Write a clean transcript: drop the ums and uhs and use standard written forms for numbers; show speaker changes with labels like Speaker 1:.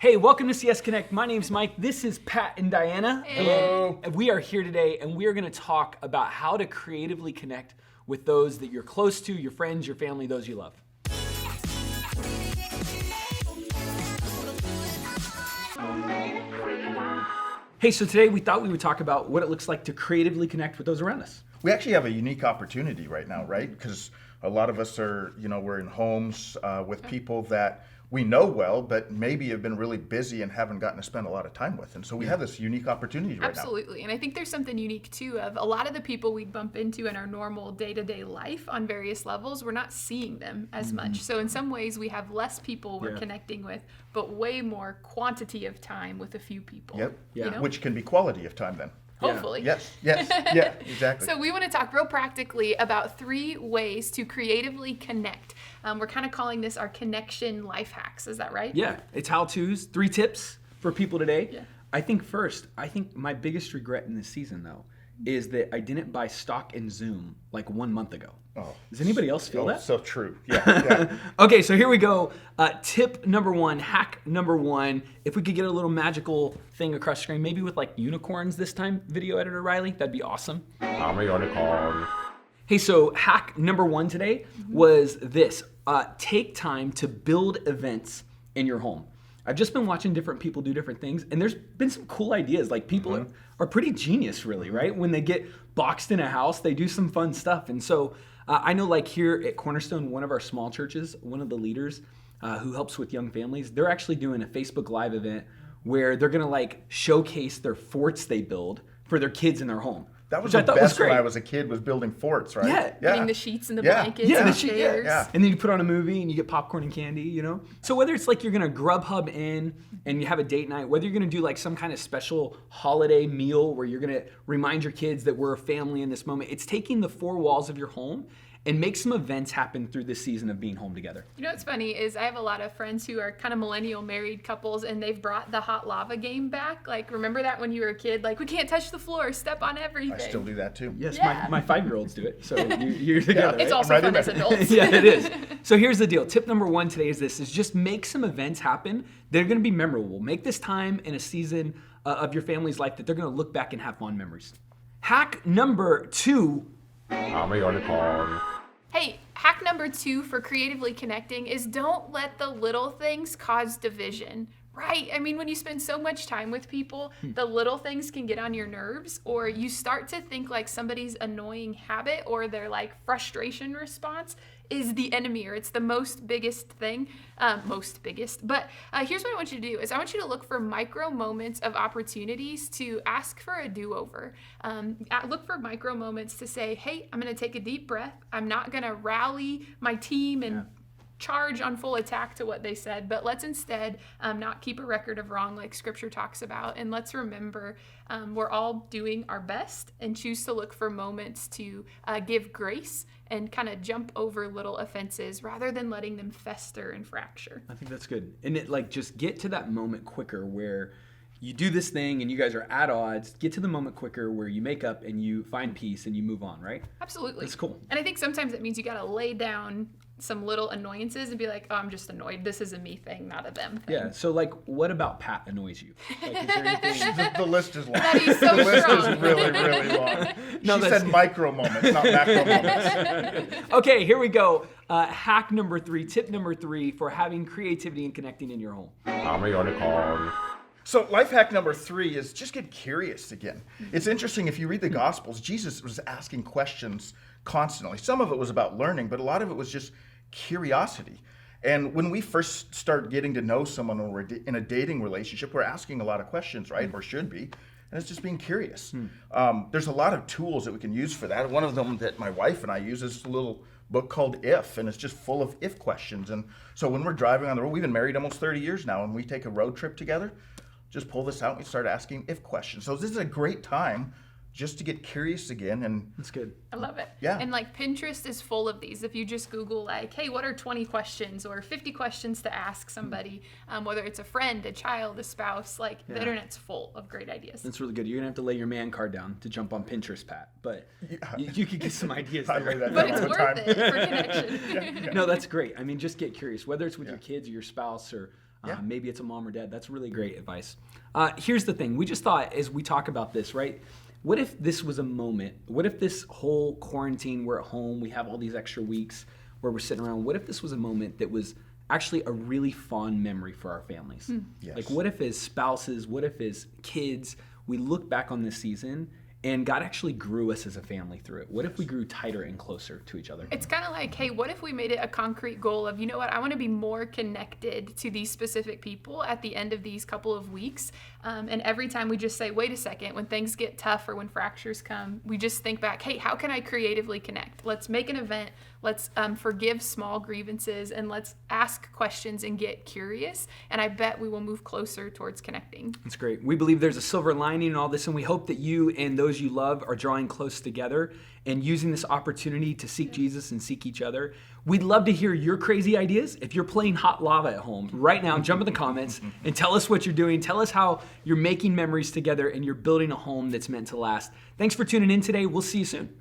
Speaker 1: Hey, welcome to CS Connect. My name's Mike. This is Pat and Diana.
Speaker 2: Hello.
Speaker 1: And we are here today, and we are going to talk about how to creatively connect with those that you're close to, your friends, your family, those you love. Hey, so today we thought we would talk about what it looks like to creatively connect with those around us.
Speaker 2: We actually have a unique opportunity right now, right? Because a lot of us are, we're in homes with people that we know well, but maybe have been really busy and haven't gotten to spend a lot of time with. And so we have this unique opportunity right
Speaker 3: Absolutely. And I think there's something unique too of a lot of the people we bump into in our normal day-to-day life on various levels, we're not seeing them as much. So in some ways we have less people we're connecting with, but way more quantity of time with a few people.
Speaker 2: now. Yep.
Speaker 1: Yeah.
Speaker 3: You know?
Speaker 2: Which can be quality of time then.
Speaker 3: Hopefully.
Speaker 2: Yes. Yeah, exactly.
Speaker 3: So we want to talk real practically about 3 ways to creatively connect. We're kind of calling this our connection life hacks. Is that right?
Speaker 1: Yeah, it's how-tos, 3 tips for people today.
Speaker 3: Yeah.
Speaker 1: I think my biggest regret in this season, though, is that I didn't buy stock in Zoom like 1 month ago.
Speaker 2: Oh.
Speaker 1: Does anybody else feel that?
Speaker 2: So true. Yeah.
Speaker 1: Okay, so here we go. Tip number 1, hack number 1. If we could get a little magical thing across the screen, maybe with like unicorns this time, video editor Riley, that'd be awesome.
Speaker 4: I'm a unicorn.
Speaker 1: Hey, so hack number 1 today was this. Take time to build events in your home. I've just been watching different people do different things, and there's been some cool ideas. Like people are pretty genius, really, right? When they get boxed in a house, they do some fun stuff. And so I know like here at Cornerstone, one of our small churches, one of the leaders who helps with young families, they're actually doing a Facebook Live event where they're gonna like showcase their forts they build for their kids in their home.
Speaker 2: That was
Speaker 1: which
Speaker 2: the
Speaker 1: I thought
Speaker 2: best
Speaker 1: great.
Speaker 2: when I was a kid, was building forts, right?
Speaker 1: Yeah.
Speaker 3: Getting the sheets and the
Speaker 2: Yeah.
Speaker 3: blankets
Speaker 1: Yeah,
Speaker 3: and
Speaker 1: the
Speaker 3: the
Speaker 1: sheet-
Speaker 3: chairs.
Speaker 2: yeah.
Speaker 1: And then you put on a movie and you get popcorn and candy, you know? So whether it's like you're gonna Grubhub in and you have a date night, whether you're gonna do like some kind of special holiday meal where you're gonna remind your kids that we're a family in this moment, it's taking the 4 walls of your home and make some events happen through this season of being home together.
Speaker 3: You know what's funny is I have a lot of friends who are kind of millennial married couples, and they've brought the hot lava game back. Like, remember that when you were a kid? Like, we can't touch the floor, step on everything.
Speaker 2: I still do that too.
Speaker 1: Yes,
Speaker 3: Yeah.
Speaker 1: my 5-year-olds do it, so you're together.
Speaker 3: It's
Speaker 1: right?
Speaker 3: also
Speaker 2: Right
Speaker 3: fun
Speaker 2: in
Speaker 3: as
Speaker 2: there.
Speaker 3: adults.
Speaker 1: Yeah, it is. So here's the deal. Tip number 1 today is this, is just make some events happen that are gonna be memorable. Make this time in a season of your family's life that they're gonna look back and have fond memories. Hack number 2,
Speaker 4: I'm a unicorn.
Speaker 3: Hey, hack number 2 for creatively connecting is don't let the little things cause division. Right? I mean, when you spend so much time with people, the little things can get on your nerves, or you start to think like somebody's annoying habit or their like frustration response is the enemy, or it's the biggest thing. But here's what I want you to do is I want you to look for micro moments of opportunities to ask for a do-over. Look for micro moments to say, hey, I'm going to take a deep breath. I'm not going to rally my team and charge on full attack to what they said, but let's instead not keep a record of wrong like scripture talks about, and let's remember we're all doing our best and choose to look for moments to give grace and kind of jump over little offenses rather than letting them fester and fracture.
Speaker 1: I think that's good. And it like just get to that moment quicker where you do this thing and you guys are at odds. Get to the moment quicker where you make up and you find peace and you move on, right?
Speaker 3: Absolutely.
Speaker 1: That's cool.
Speaker 3: And I think sometimes it means you got to lay down some little annoyances and be like, oh, I'm just annoyed. This is a me thing, not a them thing.
Speaker 1: Yeah. So like, what about Pat annoys you? Like, is there anything?
Speaker 2: The list is long.
Speaker 3: That is so
Speaker 2: the list
Speaker 3: strong.
Speaker 2: is really, really long.
Speaker 1: No,
Speaker 2: She
Speaker 1: that's-
Speaker 2: said micro moments, not macro moments.
Speaker 1: Okay, here we go. Hack number 3, tip number 3 for having creativity and connecting in your home.
Speaker 4: I'm a unicorn.
Speaker 2: So life hack number 3 is just get curious again. It's interesting, if you read the Gospels, Jesus was asking questions constantly. Some of it was about learning, but a lot of it was just curiosity. And when we first start getting to know someone when we're in a dating relationship, we're asking a lot of questions, right? Or should be. And it's just being curious. There's a lot of tools that we can use for that. One of them that my wife and I use is a little book called If, and it's just full of if questions. And so when we're driving on the road, we've been married almost 30 years now, and we take a road trip together, just pull this out and we start asking if questions. So this is a great time just to get curious again. And
Speaker 1: That's good.
Speaker 3: I love it.
Speaker 2: Yeah.
Speaker 3: And like Pinterest is full of these. If you just Google like, hey, what are 20 questions or 50 questions to ask somebody, whether it's a friend, a child, a spouse, like the internet's full of great ideas.
Speaker 1: That's really good. You're gonna have to lay your man card down to jump on Pinterest, Pat. But you could get some ideas
Speaker 2: I
Speaker 1: there.
Speaker 2: lay that
Speaker 3: But
Speaker 2: down
Speaker 3: it's
Speaker 2: all the
Speaker 3: worth
Speaker 2: time.
Speaker 3: it for connection.
Speaker 1: No, that's great. I mean, just get curious, whether it's with your kids or your spouse or
Speaker 2: Yeah.
Speaker 1: Maybe it's a mom or dad. That's really great advice. Here's the thing. We just thought as we talk about this, right? What if this was a moment? What if this whole quarantine, we're at home, we have all these extra weeks where we're sitting around. What if this was a moment that was actually a really fond memory for our families?
Speaker 2: Yes.
Speaker 1: Like what if as spouses, what if as kids, we look back on this season and God actually grew us as a family through it? What if we grew tighter and closer to each other?
Speaker 3: It's kind of like, hey, what if we made it a concrete goal of, you know what, I want to be more connected to these specific people at the end of these couple of weeks. And every time we just say, wait a second, when things get tough or when fractures come, we just think back, hey, how can I creatively connect? Let's make an event. Let's forgive small grievances and let's ask questions and get curious. And I bet we will move closer towards connecting.
Speaker 1: That's great. We believe there's a silver lining in all this, and we hope that you and those you love are drawing close together and using this opportunity to seek Jesus and seek each other. We'd love to hear your crazy ideas. If you're playing hot lava at home right now, jump in the comments and tell us what you're doing. Tell us how you're making memories together and you're building a home that's meant to last. Thanks for tuning in today. We'll see you soon.